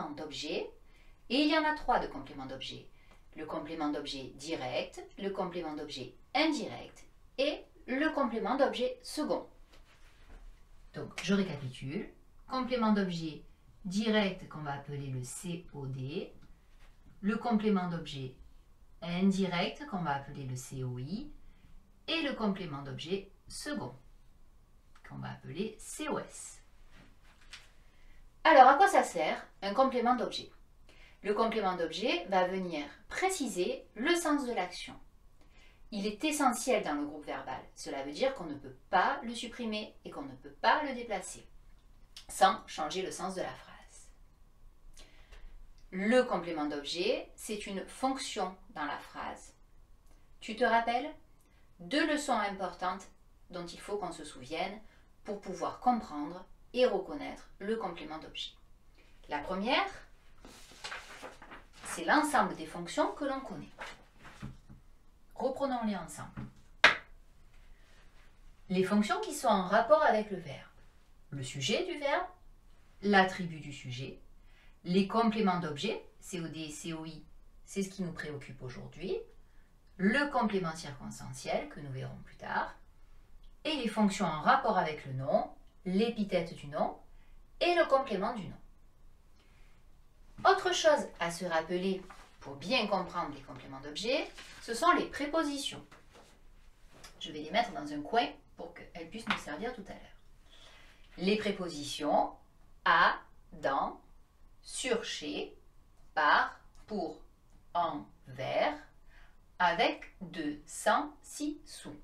compléments d'objet. Et il y en a 3 de compléments d'objet. Le complément d'objet direct, le complément d'objet indirect et le complément d'objet second. Donc, je récapitule. Complément d'objet direct qu'on va appeler le COD. Le complément d'objet indirect qu'on va appeler le COI. Et le complément d'objet second qu'on va appeler COS. Alors, à quoi ça sert un complément d'objet? Le complément d'objet va venir préciser le sens de l'action. Il est essentiel dans le groupe verbal. Cela veut dire qu'on ne peut pas le supprimer et qu'on ne peut pas le déplacer sans changer le sens de la phrase. Le complément d'objet, c'est une fonction dans la phrase. Tu te rappelles? 2 leçons importantes dont il faut qu'on se souvienne pour pouvoir comprendre et reconnaître le complément d'objet. La première, c'est l'ensemble des fonctions que l'on connaît. Reprenons-les ensemble. Les fonctions qui sont en rapport avec le verbe. Le sujet du verbe, l'attribut du sujet, les compléments d'objet, COD et COI, c'est ce qui nous préoccupe aujourd'hui, le complément circonstanciel que nous verrons plus tard, et les fonctions en rapport avec le nom, l'épithète du nom et le complément du nom. Autre chose à se rappeler pour bien comprendre les compléments d'objet, ce sont les prépositions. Je vais les mettre dans un coin pour qu'elles puissent nous servir tout à l'heure. Les prépositions à, dans, sur, chez, par, pour, en, vers, avec, de, sans, si, sous.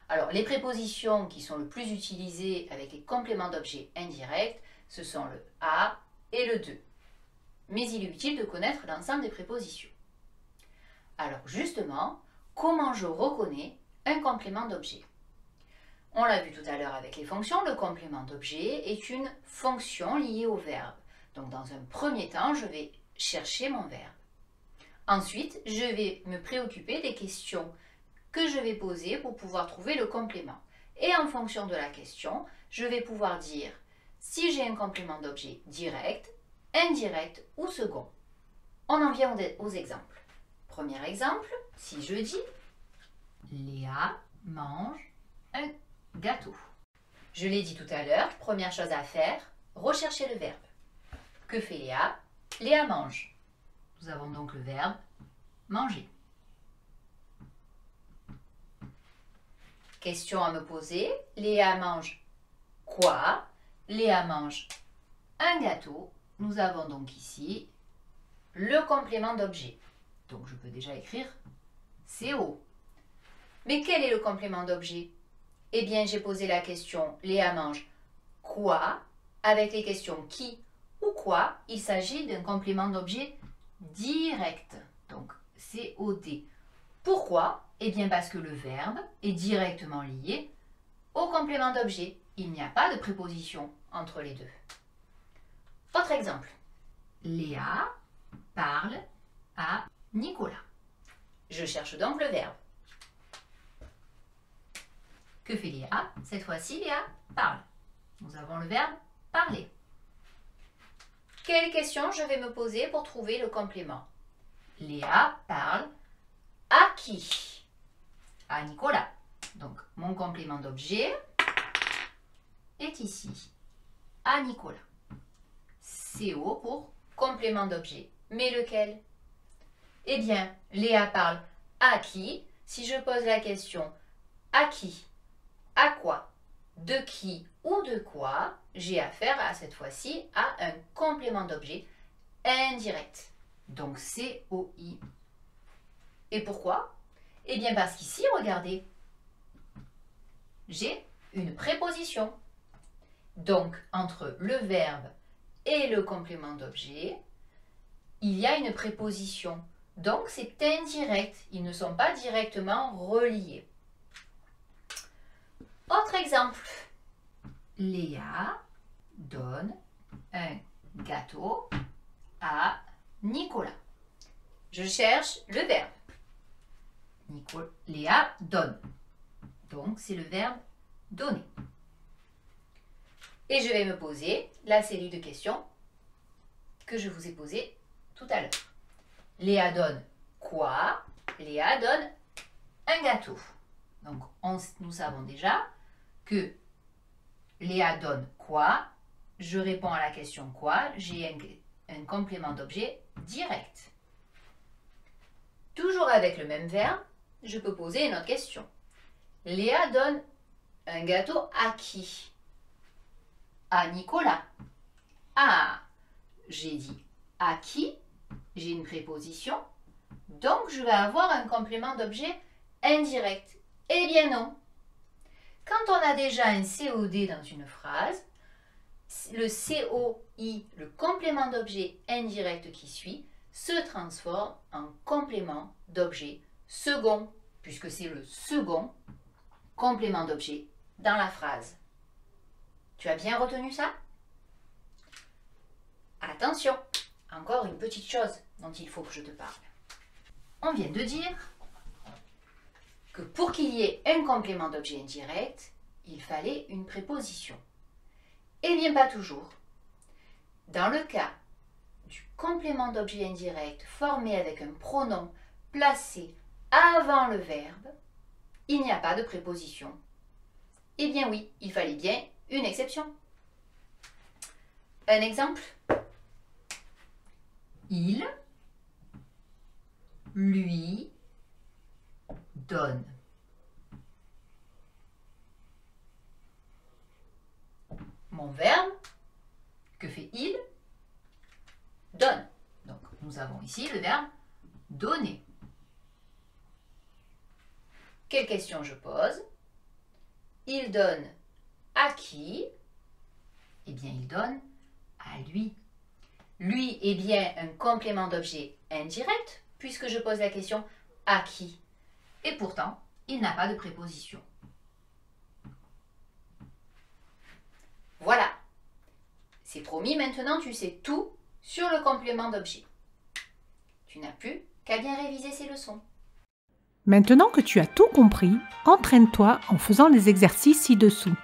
Alors, les prépositions qui sont le plus utilisées avec les compléments d'objet indirects, ce sont le à et le de. Mais il est utile de connaître l'ensemble des prépositions. Alors justement, comment je reconnais un complément d'objet? On l'a vu tout à l'heure avec les fonctions, le complément d'objet est une fonction liée au verbe. Donc dans un premier temps, je vais chercher mon verbe. Ensuite, je vais me préoccuper des questions que je vais poser pour pouvoir trouver le complément. Et en fonction de la question, je vais pouvoir dire si j'ai un complément d'objet direct, indirect ou second. On en vient aux exemples. Premier exemple, si je dis Léa mange un gâteau. Je l'ai dit tout à l'heure, première chose à faire, rechercher le verbe. Que fait Léa? Léa mange. Nous avons donc le verbe manger. Question à me poser, Léa mange quoi? Léa mange un gâteau. Nous avons donc ici le complément d'objet. Donc je peux déjà écrire CO. Mais quel est le complément d'objet? Eh bien, j'ai posé la question Léa mange quoi? Avec les questions qui ou quoi, il s'agit d'un complément d'objet direct. Donc COD. Pourquoi? Eh bien parce que le verbe est directement lié au complément d'objet. Il n'y a pas de préposition entre les deux. Autre exemple. Léa parle à Nicolas. Je cherche donc le verbe. Que fait Léa? Cette fois-ci, Léa parle. Nous avons le verbe parler. Quelle question je vais me poser pour trouver le complément? Léa parle à qui? À Nicolas. Donc, mon complément d'objet est ici. À Nicolas. CO pour complément d'objet. Mais lequel? Eh bien, Léa parle à qui? Si je pose la question à qui? À quoi? De qui ou de quoi? J'ai affaire à cette fois-ci à un complément d'objet indirect. Donc COI. Et pourquoi? Eh bien parce qu'ici, regardez, j'ai une préposition. Donc, entre le verbe et le complément d'objet, il y a une préposition. Donc, c'est indirect. Ils ne sont pas directement reliés. Autre exemple. Léa donne un gâteau à Nicolas. Je cherche le verbe. Léa donne. Donc, c'est le verbe donner. Et je vais me poser la série de questions. que je vous ai posée tout à l'heure. Léa donne quoi? Léa donne un gâteau. Donc, nous savons déjà que Léa donne quoi? Je réponds à la question quoi? J'ai un complément d'objet direct. Toujours avec le même verbe, je peux poser une autre question. Léa donne un gâteau à qui? À Nicolas. Ah, j'ai dit à qui? J'ai une préposition. Donc, je vais avoir un complément d'objet indirect. Eh bien non. Quand on a déjà un COD dans une phrase, le COI, le complément d'objet indirect qui suit, se transforme en complément d'objet second, puisque c'est le second complément d'objet dans la phrase. Tu as bien retenu ça? Attention, encore une petite chose dont il faut que je te parle. On vient de dire que pour qu'il y ait un complément d'objet indirect, il fallait une préposition. Eh bien, pas toujours. Dans le cas du complément d'objet indirect formé avec un pronom placé avant le verbe, il n'y a pas de préposition. Eh bien oui, il fallait bien une exception. Un exemple. Il lui donne. Mon verbe, que fait il? Donne. Donc, nous avons ici le verbe donner. Quelle question je pose? Il donne à qui? Eh bien, il donne à lui. Lui est bien un complément d'objet indirect, puisque je pose la question à qui? Et pourtant, il n'a pas de préposition. Voilà. C'est promis, maintenant tu sais tout sur le complément d'objet. Tu n'as plus qu'à bien réviser ces leçons. Maintenant que tu as tout compris, entraîne-toi en faisant les exercices ci-dessous.